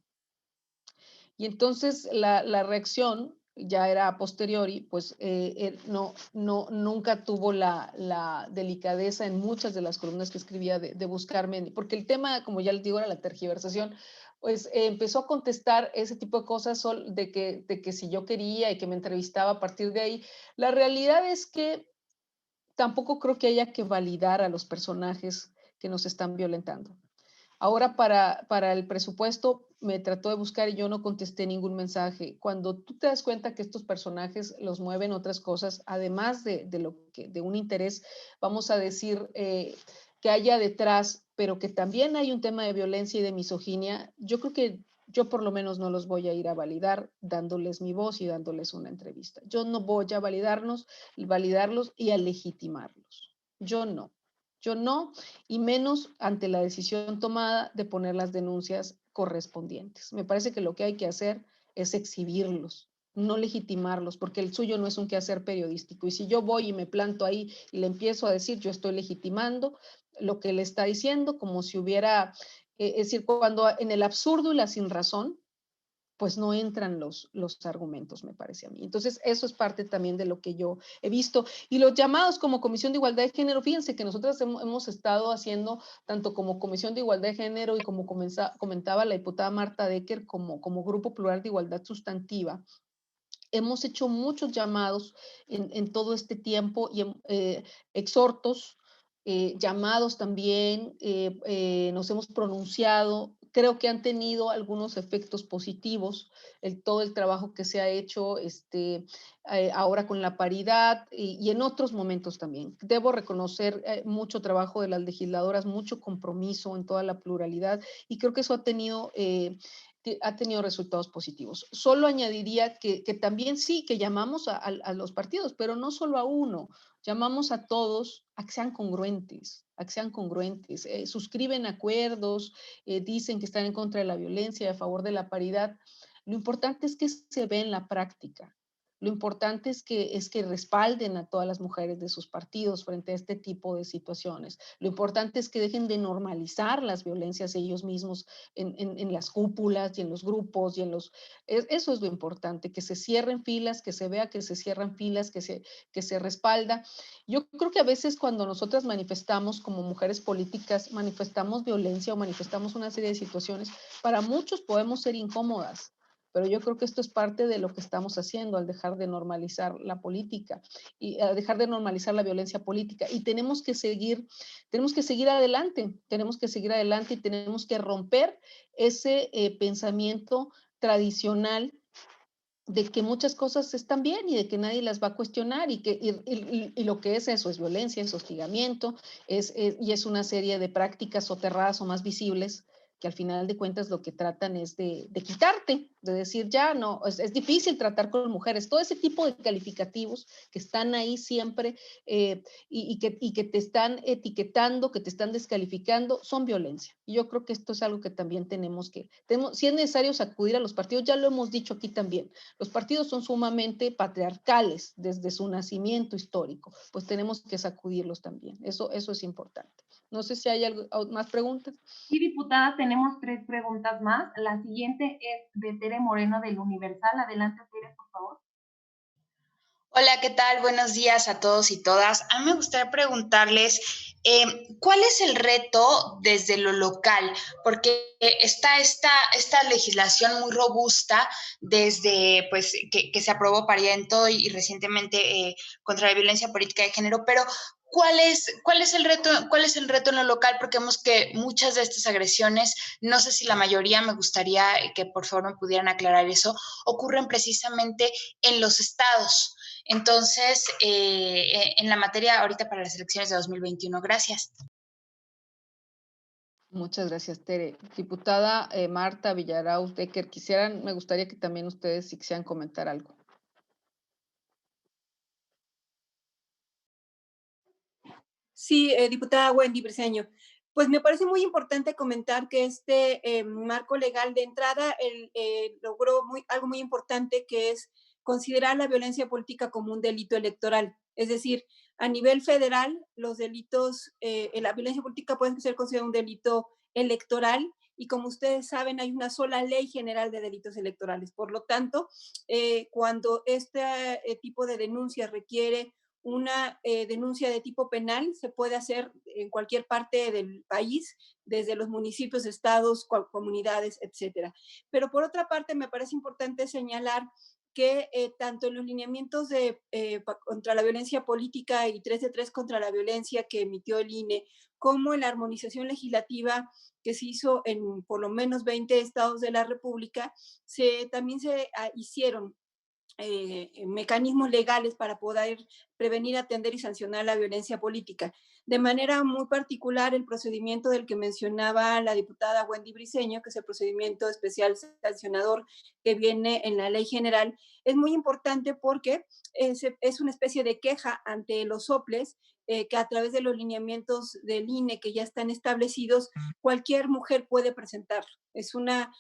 Y entonces la reacción ya era a posteriori, pues él nunca tuvo la delicadeza en muchas de las columnas que escribía de buscarme, porque el tema, como ya les digo, era la tergiversación, pues empezó a contestar ese tipo de cosas de que si yo quería y que me entrevistaba a partir de ahí. La realidad es que tampoco creo que haya que validar a los personajes que nos están violentando. Ahora para el presupuesto me trató de buscar y yo no contesté ningún mensaje. Cuando tú te das cuenta que estos personajes los mueven otras cosas, además de un interés, vamos a decir, que haya detrás, pero que también hay un tema de violencia y de misoginia, yo creo que yo por lo menos no los voy a ir a validar dándoles mi voz y dándoles una entrevista. Yo no voy a validarlos y a legitimarlos. Yo no. Yo no, y menos ante la decisión tomada de poner las denuncias correspondientes. Me parece que lo que hay que hacer es exhibirlos, no legitimarlos, porque el suyo no es un quehacer periodístico. Y si yo voy y me planto ahí y le empiezo a decir, yo estoy legitimando lo que él está diciendo, como si hubiera, es decir, cuando en el absurdo y la sin razón, pues no entran los argumentos, me parece a mí. Entonces, eso es parte también de lo que yo he visto. Y los llamados como Comisión de Igualdad de Género, fíjense que nosotros hemos estado haciendo, tanto como Comisión de Igualdad de Género y como comentaba la diputada Marta Decker, como Grupo Plural de Igualdad Sustantiva, hemos hecho muchos llamados en todo este tiempo y exhortos, llamados también, nos hemos pronunciado. Creo que han tenido algunos efectos positivos, todo el trabajo que se ha hecho ahora con la paridad y en otros momentos también. Debo reconocer mucho trabajo de las legisladoras, mucho compromiso en toda la pluralidad y creo que eso ha tenido resultados positivos. Solo añadiría que también sí, que llamamos a los partidos, pero no solo a uno, llamamos a todos a que sean congruentes, suscriben acuerdos, dicen que están en contra de la violencia, a favor de la paridad. Lo importante es que se ve en la práctica. Lo importante es que respalden a todas las mujeres de sus partidos frente a este tipo de situaciones. Lo importante es que dejen de normalizar las violencias ellos mismos en las cúpulas y en los grupos. Eso es lo importante, que se cierren filas, que se vea que se cierran filas, que se respalda. Yo creo que a veces cuando nosotras manifestamos como mujeres políticas, manifestamos violencia o manifestamos una serie de situaciones, para muchos podemos ser incómodas. Pero yo creo que esto es parte de lo que estamos haciendo al dejar de normalizar la política y dejar de normalizar la violencia política. Y tenemos que seguir adelante y tenemos que romper ese pensamiento tradicional de que muchas cosas están bien y de que nadie las va a cuestionar y lo que es eso es violencia, es hostigamiento, y es una serie de prácticas soterradas o más visibles que al final de cuentas lo que tratan es de quitarte, de decir ya no, es difícil tratar con mujeres, todo ese tipo de calificativos que están ahí siempre y que te están etiquetando, que te están descalificando, son violencia. Y yo creo que esto es algo que también si es necesario sacudir a los partidos, ya lo hemos dicho aquí también, los partidos son sumamente patriarcales desde su nacimiento histórico, pues tenemos que sacudirlos también, eso es importante. No sé si hay más preguntas. Sí, diputada, tenemos 3 preguntas más. La siguiente es de Tere Moreno del Universal. Adelante, Tere, por favor. Hola, ¿qué tal? Buenos días a todos y todas. A mí me gustaría preguntarles, ¿cuál es el reto desde lo local? Porque está esta legislación muy robusta desde pues, que se aprobó paridad en todo y recientemente contra la violencia política de género, pero ¿cuál es el reto en lo local? Porque vemos que muchas de estas agresiones, no sé si la mayoría, me gustaría que por favor me pudieran aclarar eso, ocurren precisamente en los estados. Entonces, en la materia ahorita para las elecciones de 2021. Gracias. Muchas gracias, Tere. Diputada Marta Villarreal Decker, me gustaría que también ustedes si quisieran comentar algo. Sí, diputada Wendy Briceño. Pues me parece muy importante comentar que este marco legal de entrada logró algo muy importante, que es considerar la violencia política como un delito electoral. Es decir, a nivel federal, los delitos, la violencia política puede ser considerada un delito electoral, y como ustedes saben, hay una sola ley general de delitos electorales. Por lo tanto, cuando este tipo de denuncia requiere una denuncia de tipo penal, se puede hacer en cualquier parte del país, desde los municipios, estados, comunidades, etcétera. Pero por otra parte, me parece importante señalar que tanto en los lineamientos contra la violencia política y 3 de 3 contra la violencia que emitió el INE, como en la armonización legislativa que se hizo en por lo menos 20 estados de la República, también se hicieron mecanismos legales para poder prevenir, atender y sancionar la violencia política. De manera muy particular, el procedimiento del que mencionaba la diputada Wendy Briceño, que es el procedimiento especial sancionador que viene en la ley general, es muy importante porque es una especie de queja ante los soples, que a través de los lineamientos del INE que ya están establecidos, cualquier mujer puede presentarlo. Es una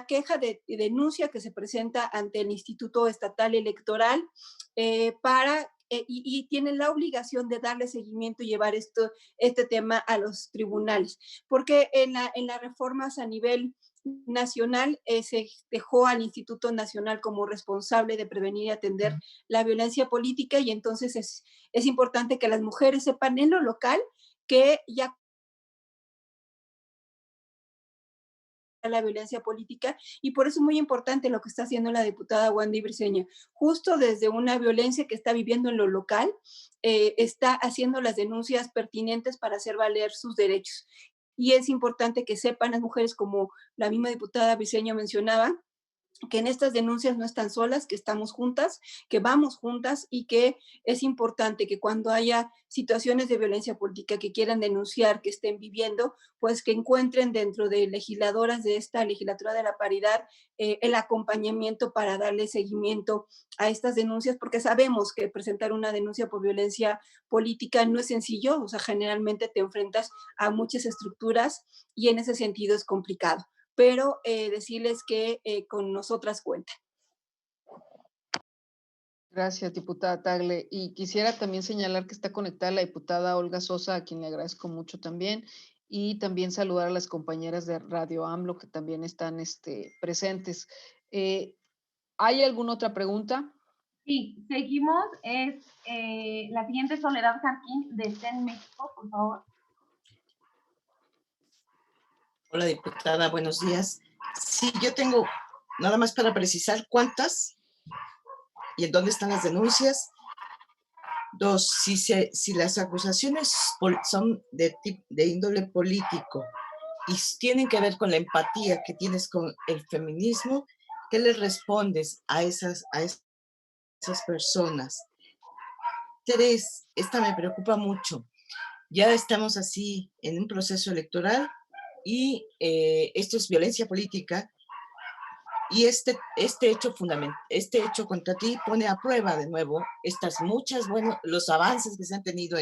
queja de denuncia que se presenta ante el Instituto Estatal Electoral y tienen la obligación de darle seguimiento y llevar este tema a los tribunales. Porque en las reformas a nivel nacional se dejó al Instituto Nacional como responsable de prevenir y atender la violencia política, y entonces es importante que las mujeres sepan en lo local que ya la violencia política, y por eso es muy importante lo que está haciendo la diputada Wendy Briceño. Justo desde una violencia que está viviendo en lo local, está haciendo las denuncias pertinentes para hacer valer sus derechos. Y es importante que sepan las mujeres, como la misma diputada Briceño mencionaba, que en estas denuncias no están solas, que estamos juntas, que vamos juntas, y que es importante que cuando haya situaciones de violencia política que quieran denunciar, que estén viviendo, pues que encuentren dentro de legisladoras de esta legislatura de la paridad el acompañamiento para darle seguimiento a estas denuncias, porque sabemos que presentar una denuncia por violencia política no es sencillo. O sea, generalmente te enfrentas a muchas estructuras y en ese sentido es complicado, pero decirles que con nosotras cuentan. Gracias, diputada Tagle. Y quisiera también señalar que está conectada la diputada Olga Sosa, a quien le agradezco mucho también, y también saludar a las compañeras de Radio AMLO que también están presentes. ¿Hay alguna otra pregunta? Sí, seguimos. Es la siguiente, Soledad Jarquín, de CEN México, por favor. Hola, diputada, buenos días. Sí, yo tengo, nada más para precisar, ¿cuántas y en dónde están las denuncias? 2, si las acusaciones son de índole político y tienen que ver con la empatía que tienes con el feminismo, ¿qué les respondes a esas personas? 3, esta me preocupa mucho. Ya estamos así en un proceso electoral y esto es violencia política, y este hecho contra ti pone a prueba de nuevo los avances que se han tenido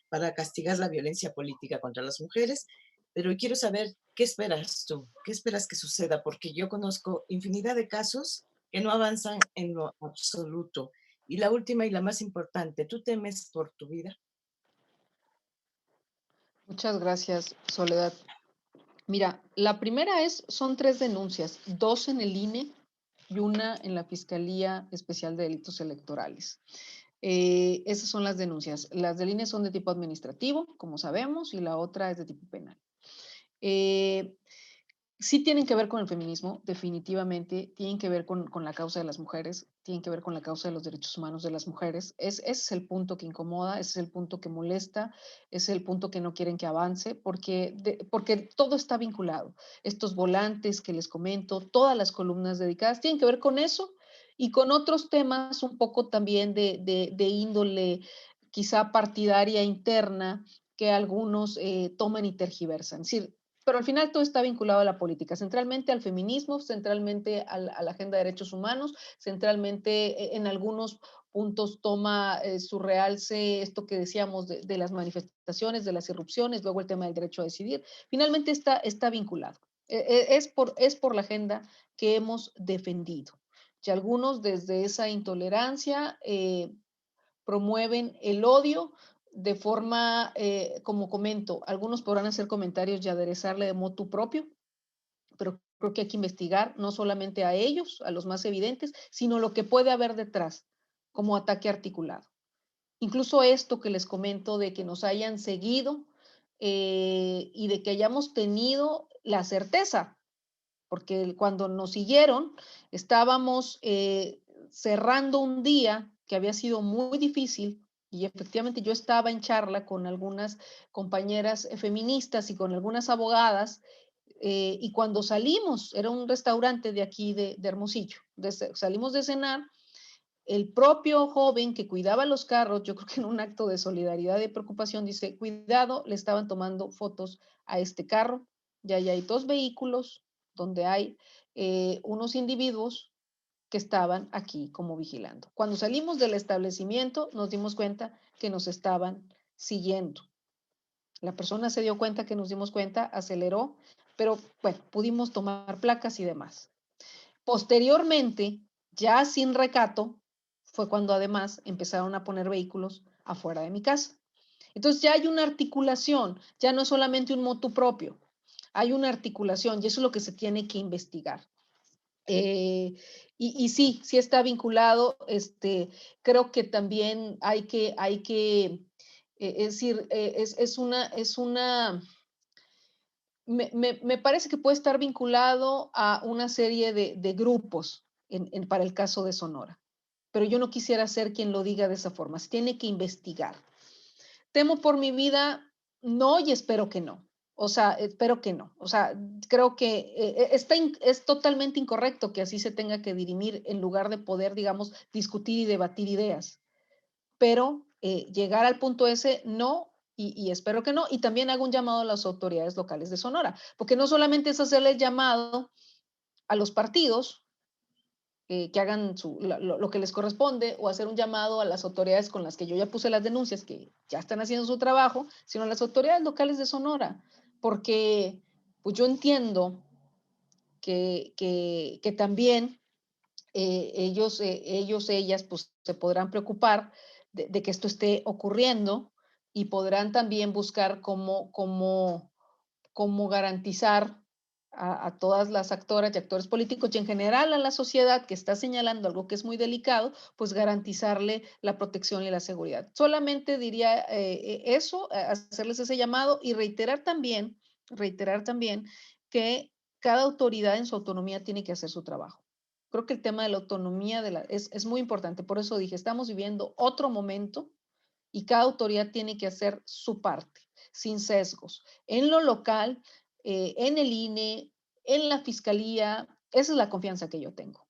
para castigar la violencia política contra las mujeres. Pero quiero saber, ¿qué esperas tú? ¿Qué esperas que suceda? Porque yo conozco infinidad de casos que no avanzan en lo absoluto. Y la última y la más importante, ¿tú temes por tu vida? Muchas gracias, Soledad. Mira, la primera son 3 denuncias, 2 en el INE y una en la Fiscalía Especial de Delitos Electorales. Esas son las denuncias. Las del INE son de tipo administrativo, como sabemos, y la otra es de tipo penal. Sí tienen que ver con el feminismo, definitivamente, tienen que ver con la causa de las mujeres, tienen que ver con la causa de los derechos humanos de las mujeres. Ese es el punto que incomoda, ese es el punto que molesta, ese es el punto que no quieren que avance, porque todo está vinculado. Estos volantes que les comento, todas las columnas dedicadas, tienen que ver con eso y con otros temas un poco también de índole quizá partidaria interna, que algunos toman y tergiversan. Es decir, pero al final todo está vinculado a la política, centralmente al feminismo, centralmente a la agenda de derechos humanos, centralmente en algunos puntos toma su realce esto que decíamos de las manifestaciones, de las irrupciones, luego el tema del derecho a decidir. Finalmente está vinculado. Es por la agenda que hemos defendido. Y algunos desde esa intolerancia promueven el odio de forma, como comento, algunos podrán hacer comentarios y aderezarle de motu propio, pero creo que hay que investigar no solamente a ellos, a los más evidentes, sino lo que puede haber detrás como ataque articulado. Incluso esto que les comento de que nos hayan seguido y de que hayamos tenido la certeza, porque cuando nos siguieron estábamos cerrando un día que había sido muy difícil y efectivamente yo estaba en charla con algunas compañeras feministas y con algunas abogadas y cuando salimos, era un restaurante de aquí de Hermosillo, salimos de cenar, el propio joven que cuidaba los carros, yo creo que en un acto de solidaridad y de preocupación, dice, cuidado, le estaban tomando fotos a este carro, ya hay 2 vehículos donde hay unos individuos que estaban aquí como vigilando. Cuando salimos del establecimiento nos dimos cuenta que nos estaban siguiendo. La persona se dio cuenta que nos dimos cuenta, aceleró, pero bueno, pudimos tomar placas y demás. Posteriormente, ya sin recato, fue cuando además empezaron a poner vehículos afuera de mi casa. Entonces ya hay una articulación, ya no es solamente un motu propio, hay una articulación y eso es lo que se tiene que investigar. Y sí está vinculado, creo que también hay que es decir, me parece que puede estar vinculado a una serie de grupos para el caso de Sonora, pero yo no quisiera ser quien lo diga de esa forma, se tiene que investigar. Temo por mi vida, no, y espero que no. O sea, espero que no. O sea, creo que es totalmente incorrecto que así se tenga que dirimir en lugar de poder, digamos, discutir y debatir ideas. Pero llegar al punto ese, no, y espero que no. Y también hago un llamado a las autoridades locales de Sonora, porque no solamente es hacerle el llamado a los partidos, que hagan lo que les corresponde o hacer un llamado a las autoridades con las que yo ya puse las denuncias, que ya están haciendo su trabajo, sino a las autoridades locales de Sonora, porque pues yo entiendo que también ellos, ellas, pues se podrán preocupar de que esto esté ocurriendo y podrán también buscar cómo garantizar a todas las actoras y actores políticos y en general a la sociedad que está señalando algo que es muy delicado, pues garantizarle la protección y la seguridad. Solamente diría eso, hacerles ese llamado y reiterar también que cada autoridad en su autonomía tiene que hacer su trabajo. Creo que el tema de la autonomía es muy importante, por eso dije, estamos viviendo otro momento y cada autoridad tiene que hacer su parte, sin sesgos. En lo local, en el INE, en la fiscalía, esa es la confianza que yo tengo.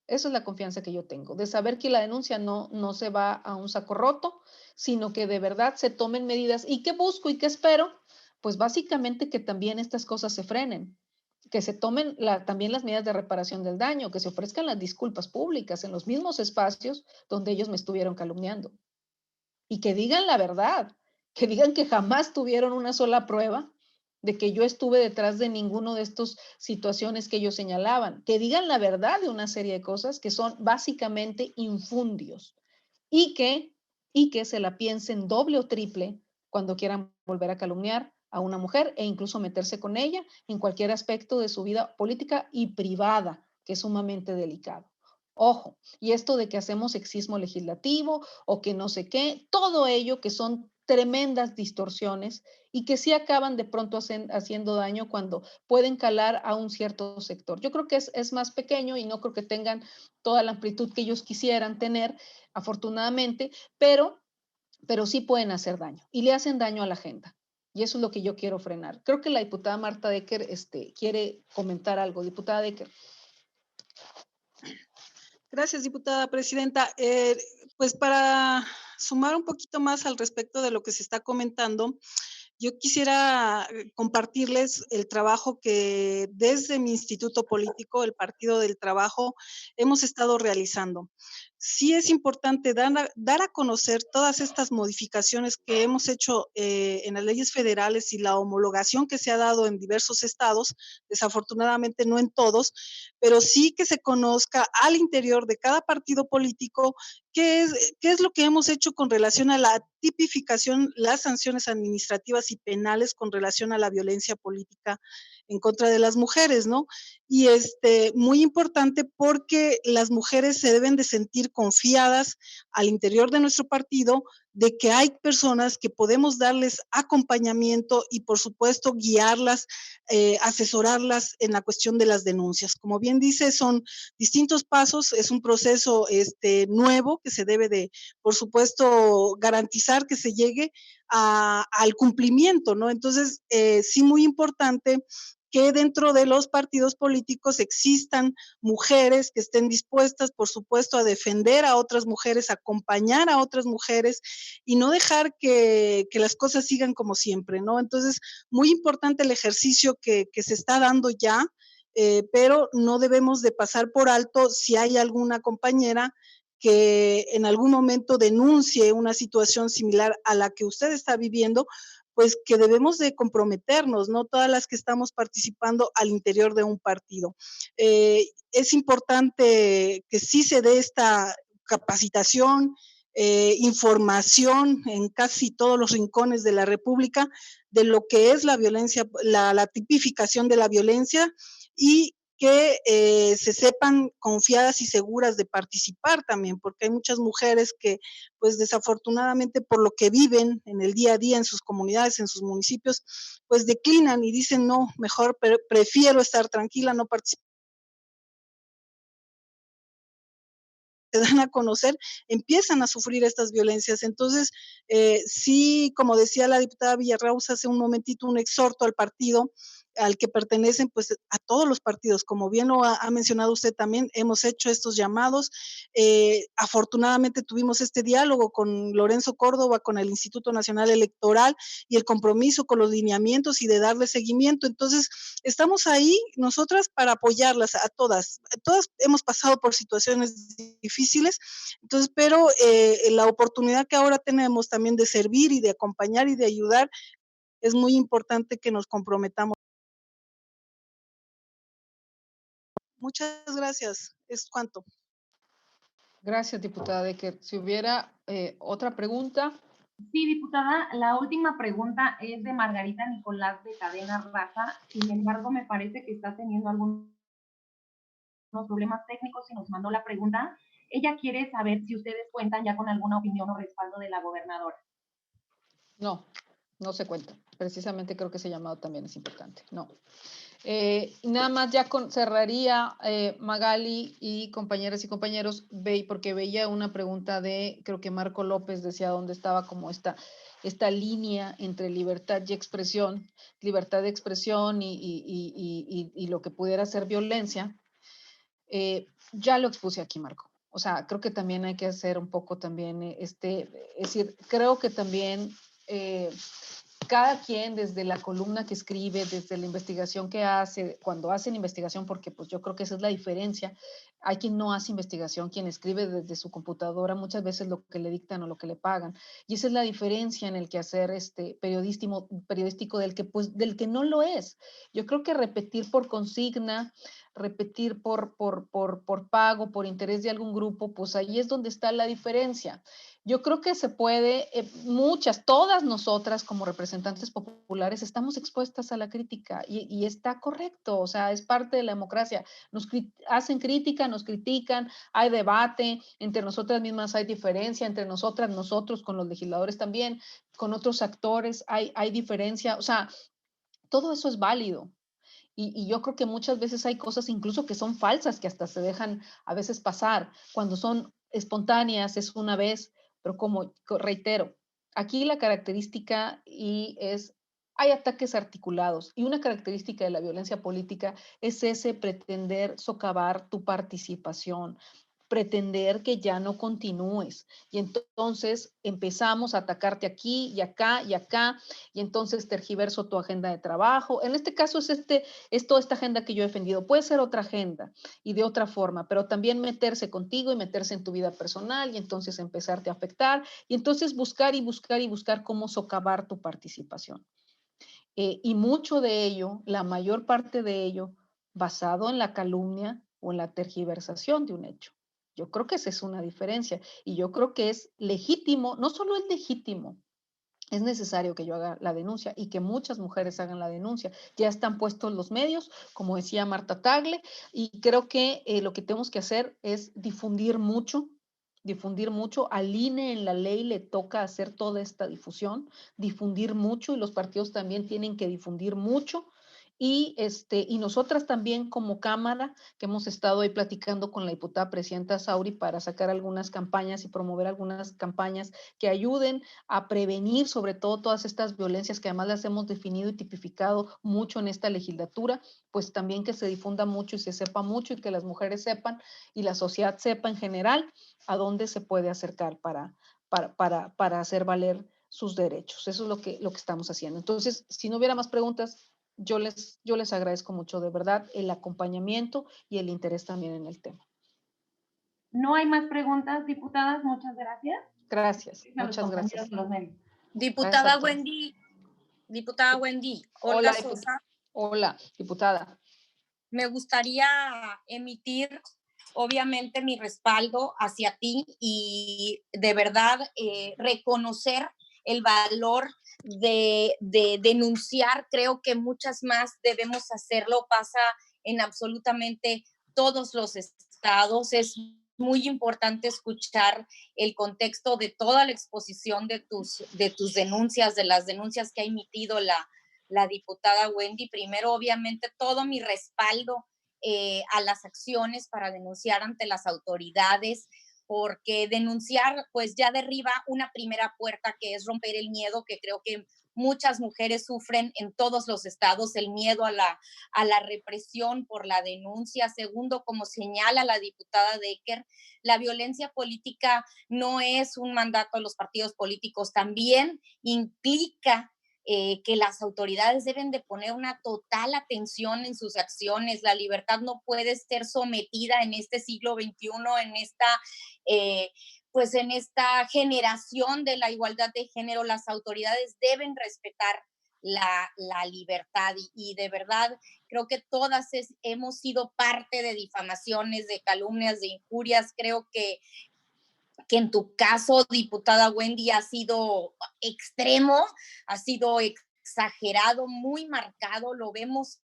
Esa es la confianza que yo tengo, de saber que la denuncia no se va a un saco roto, sino que de verdad se tomen medidas. ¿Y qué busco y qué espero? Pues básicamente que también estas cosas se frenen, que se tomen también las medidas de reparación del daño, que se ofrezcan las disculpas públicas en los mismos espacios donde ellos me estuvieron calumniando. Y que digan la verdad, que digan que jamás tuvieron una sola prueba de que yo estuve detrás de ninguno de estas situaciones que ellos señalaban, que digan la verdad de una serie de cosas que son básicamente infundios y que se la piensen doble o triple cuando quieran volver a calumniar a una mujer e incluso meterse con ella en cualquier aspecto de su vida política y privada, que es sumamente delicado. Ojo, y esto de que hacemos sexismo legislativo o que no sé qué, todo ello que son tremendas distorsiones y que sí acaban de pronto haciendo daño cuando pueden calar a un cierto sector. Yo creo que es más pequeño y no creo que tengan toda la amplitud que ellos quisieran tener, afortunadamente, pero sí pueden hacer daño y le hacen daño a la agenda. Y eso es lo que yo quiero frenar. Creo que la diputada Marta Decker quiere comentar algo. Diputada Decker. Gracias, diputada presidenta. Pues para sumar un poquito más al respecto de lo que se está comentando, yo quisiera compartirles el trabajo que desde mi instituto político, el Partido del Trabajo, hemos estado realizando. sí es importante dar a conocer todas estas modificaciones que hemos hecho en las leyes federales y la homologación que se ha dado en diversos estados, desafortunadamente no en todos, pero sí que se conozca al interior de cada partido político qué es lo que hemos hecho con relación a la tipificación, las sanciones administrativas y penales con relación a la violencia política en contra de las mujeres, ¿no? Y muy importante porque las mujeres se deben de sentir confiadas al interior de nuestro partido de que hay personas que podemos darles acompañamiento y por supuesto guiarlas, asesorarlas en la cuestión de las denuncias. Como bien dice, son distintos pasos, es un proceso nuevo que se debe de, por supuesto, garantizar que se llegue al cumplimiento, ¿no? Entonces, sí, muy importante que dentro de los partidos políticos existan mujeres que estén dispuestas, por supuesto, a defender a otras mujeres, a acompañar a otras mujeres y no dejar que las cosas sigan como siempre, ¿no? Entonces, muy importante el ejercicio que se está dando ya, pero no debemos de pasar por alto si hay alguna compañera que en algún momento denuncie una situación similar a la que usted está viviendo, pues que debemos de comprometernos, ¿no? Todas las que estamos participando al interior de un partido. Es importante que sí se dé esta capacitación, información en casi todos los rincones de la República de lo que es la violencia, la tipificación de la violencia y que se sepan confiadas y seguras de participar también, porque hay muchas mujeres que, pues desafortunadamente por lo que viven en el día a día en sus comunidades, en sus municipios, pues declinan y dicen, no, mejor prefiero estar tranquila, no participar. Se dan a conocer, empiezan a sufrir estas violencias. Entonces, sí, como decía la diputada Villarreus hace un momentito, un exhorto al partido al que pertenecen, pues a todos los partidos, como bien lo ha mencionado usted también, hemos hecho estos llamados. Afortunadamente tuvimos este diálogo con Lorenzo Córdoba, con el Instituto Nacional Electoral y el compromiso con los lineamientos y de darle seguimiento. Entonces, estamos ahí nosotras para apoyarlas a todas. Todas hemos pasado por situaciones difíciles, entonces, pero la oportunidad que ahora tenemos también de servir y de acompañar y de ayudar, es muy importante que nos comprometamos. Muchas gracias. Es cuanto. Gracias, diputada Decker. Si hubiera otra pregunta. Sí, diputada, la última pregunta es de Margarita Nicolás de Cadena Raza. Sin embargo, me parece que está teniendo algunos problemas técnicos y nos mandó la pregunta. Ella quiere saber si ustedes cuentan ya con alguna opinión o respaldo de la gobernadora. No, no se cuenta. Precisamente creo que ese llamado también es importante. No. Nada más ya cerraría Magali y compañeras y compañeros, porque veía una pregunta de, creo que Marco López decía dónde estaba como esta línea entre libertad y expresión, libertad de expresión y lo que pudiera ser violencia. Ya lo expuse aquí, Marco. O sea, creo que también hay que hacer un poco también, es decir, creo que también cada quien desde la columna que escribe, desde la investigación que hace, cuando hacen investigación, porque pues yo creo que esa es la diferencia, hay quien no hace investigación, quien escribe desde su computadora, muchas veces lo que le dictan o lo que le pagan, y esa es la diferencia en el quehacer periodístico del que no lo es. Yo creo que repetir por consigna, repetir por pago, por interés de algún grupo, pues ahí es donde está la diferencia. Yo creo que se puede, todas nosotras como representantes populares estamos expuestas a la crítica y está correcto, o sea, es parte de la democracia. Nos hacen crítica, nos critican, hay debate, entre nosotras mismas hay diferencia, entre nosotros, con los legisladores también, con otros actores hay diferencia, o sea, todo eso es válido. Y yo creo que muchas veces hay cosas incluso que son falsas, que hasta se dejan a veces pasar. Cuando son espontáneas es una vez, pero como reitero, aquí la característica hay ataques articulados y una característica de la violencia política es ese pretender socavar tu participación. pretender que ya no continúes. Y entonces empezamos a atacarte aquí y acá y acá, y entonces tergiverso tu agenda de trabajo. En este caso es toda esta agenda que yo he defendido. Puede ser otra agenda y de otra forma, pero también meterse contigo y meterse en tu vida personal y entonces empezarte a afectar y entonces buscar y buscar y buscar cómo socavar tu participación. Y mucho de ello, la mayor parte de ello, basado en la calumnia o en la tergiversación de un hecho. Yo creo que esa es una diferencia y yo creo que es legítimo, no solo es legítimo, es necesario que yo haga la denuncia y que muchas mujeres hagan la denuncia. Ya están puestos los medios, como decía Marta Tagle, y creo que lo que tenemos que hacer es difundir mucho. Al INE en la ley le toca hacer toda esta difundir mucho, y los partidos también tienen que difundir mucho. Y nosotras también como Cámara, que hemos estado ahí platicando con la diputada presidenta Sauri para sacar algunas campañas y promover algunas campañas que ayuden a prevenir sobre todo todas estas violencias que además las hemos definido y tipificado mucho en esta legislatura, pues también que se difunda mucho y se sepa mucho y que las mujeres sepan y la sociedad sepa en general a dónde se puede acercar para hacer valer sus derechos. Eso es lo que estamos haciendo. Entonces, si no hubiera más preguntas, yo les agradezco mucho de verdad el acompañamiento y el interés también en el tema. No hay más preguntas, diputadas. Muchas gracias. Gracias. Muchas gracias. Diputada Wendy. Diputada Wendy. Hola, Sosa. Hola, diputada. Me gustaría emitir, obviamente, mi respaldo hacia ti y de verdad reconocer el valor de denunciar. Creo que muchas más debemos hacerlo. Pasa en absolutamente todos los estados. Es muy importante escuchar el contexto de toda la exposición de tus denuncias, de las denuncias que ha emitido la diputada Wendy. Primero, obviamente, todo mi respaldo a las acciones para denunciar ante las autoridades, porque denunciar pues ya derriba una primera puerta, que es romper el miedo que creo que muchas mujeres sufren en todos los estados, el miedo a la represión por la denuncia. Segundo, como señala la diputada Decker, la violencia política no es un mandato a los partidos políticos, también implica que las autoridades deben de poner una total atención en sus acciones. La libertad no puede ser sometida en este siglo XXI, en esta generación de la igualdad de género. Las autoridades deben respetar la libertad y de verdad creo que todas hemos sido parte de difamaciones, de calumnias, de injurias. Creo que en tu caso, diputada Wendy, ha sido extremo, ha sido exagerado, muy marcado, lo vemos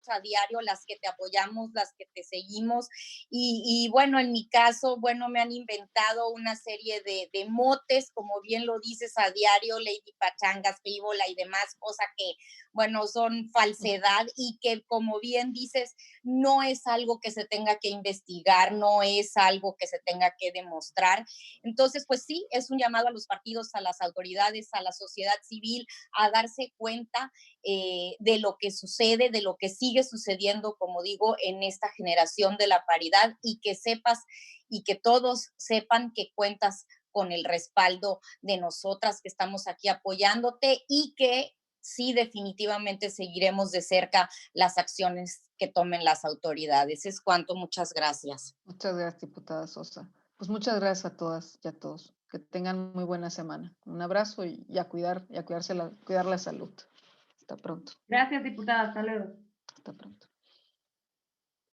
a diario, las que te apoyamos, las que te seguimos, y bueno, en mi caso, bueno, me han inventado una serie de motes, como bien lo dices, a diario, Lady Pachangas, Frívola y demás, cosa que, bueno, son falsedad y que, como bien dices, no es algo que se tenga que investigar, no es algo que se tenga que demostrar. Entonces, pues sí, es un llamado a los partidos, a las autoridades, a la sociedad civil, a darse cuenta de lo que sucede, de lo que sigue sucediendo, como digo, en esta generación de la paridad, y que sepas y que todos sepan que cuentas con el respaldo de nosotras que estamos aquí apoyándote, y que sí, definitivamente seguiremos de cerca las acciones que tomen las autoridades. Es cuanto. Muchas gracias. Muchas gracias, diputada Sosa. Pues muchas gracias a todas y a todos. Que tengan muy buena semana. Un abrazo y a cuidar y a cuidar la salud. Hasta pronto. Gracias, diputada. Hasta luego. Hasta pronto.